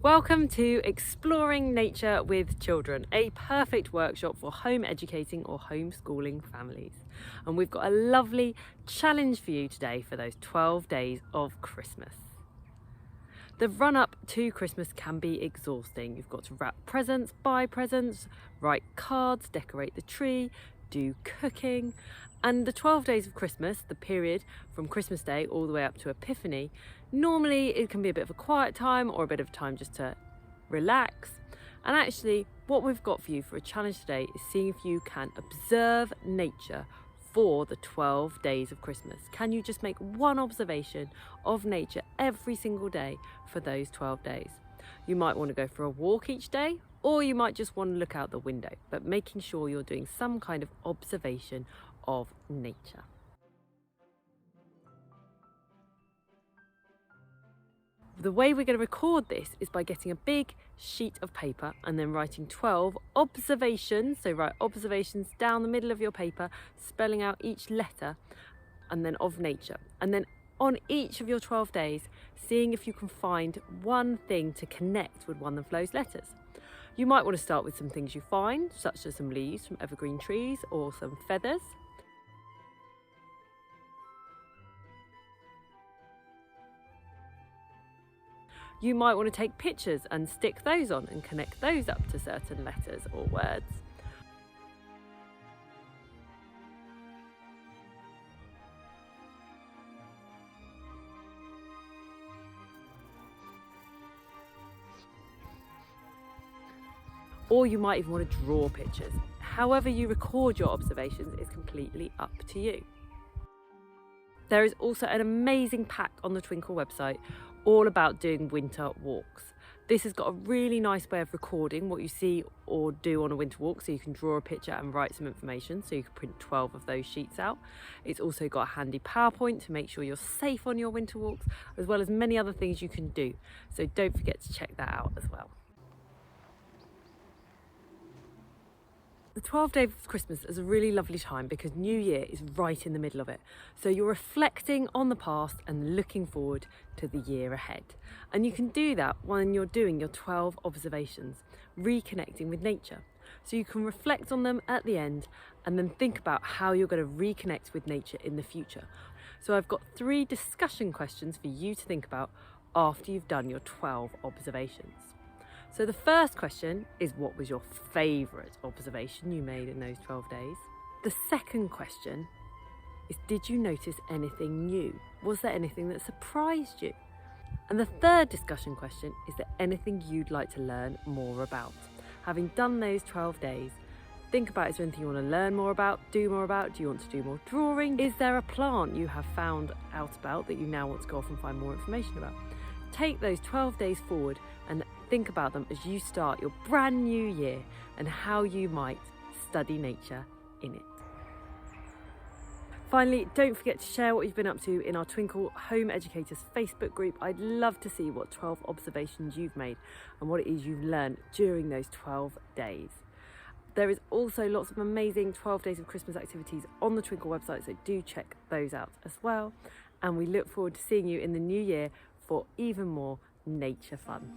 Welcome to Exploring Nature with Children, a perfect workshop for home educating or homeschooling families. And we've got a lovely challenge for you today for those 12 days of Christmas. The run up to Christmas can be exhausting. You've got to wrap presents, buy presents, write cards, decorate the tree, do cooking. And the 12 days of Christmas, the period from Christmas Day all the way up to Epiphany, normally it can be a bit of a quiet time or a bit of time just to relax. And actually, what we've got for you for a challenge today is seeing if you can observe nature for the 12 days of Christmas. Can you just make one observation of nature every single day for those 12 days? You might want to go for a walk each day, or you might just want to look out the window, but making sure you're doing some kind of observation of nature. The way we're going to record this is by getting a big sheet of paper and then writing 12 observations. So write observations down the middle of your paper, spelling out each letter and then of nature. And then on each of your 12 days, seeing if you can find one thing to connect with one of those letters. You might want to start with some things you find, such as some leaves from evergreen trees or some feathers. You might want to take pictures and stick those on and connect those up to certain letters or words. Or you might even want to draw pictures. However you record your observations is completely up to you. There is also an amazing pack on the Twinkle website all about doing winter walks. This has got a really nice way of recording what you see or do on a winter walk, so you can draw a picture and write some information, so you can print 12 of those sheets out. It's also got a handy PowerPoint to make sure you're safe on your winter walks, as well as many other things you can do. So don't forget to check that out as well. The 12 days of Christmas is a really lovely time because New Year is right in the middle of it. So you're reflecting on the past and looking forward to the year ahead. And you can do that when you're doing your 12 observations, reconnecting with nature. So you can reflect on them at the end and then think about how you're going to reconnect with nature in the future. So I've got 3 discussion questions for you to think about after you've done your 12 observations. So the first question is, what was your favourite observation you made in those 12 days? The second question is, did you notice anything new? Was there anything that surprised you? And the third discussion question is there anything you'd like to learn more about? Having done those 12 days, think about, is there anything you want to learn more about, do more about? Do you want to do more drawing? Is there a plant you have found out about that you now want to go off and find more information about? Take those 12 days forward and think about them as you start your brand new year and how you might study nature in it. Finally, don't forget to share what you've been up to in our Twinkle Home Educators Facebook group. I'd love to see what 12 observations you've made and what it is you've learned during those 12 days. There is also lots of amazing 12 days of Christmas activities on the Twinkle website, so do check those out as well. And we look forward to seeing you in the new year for even more nature fun.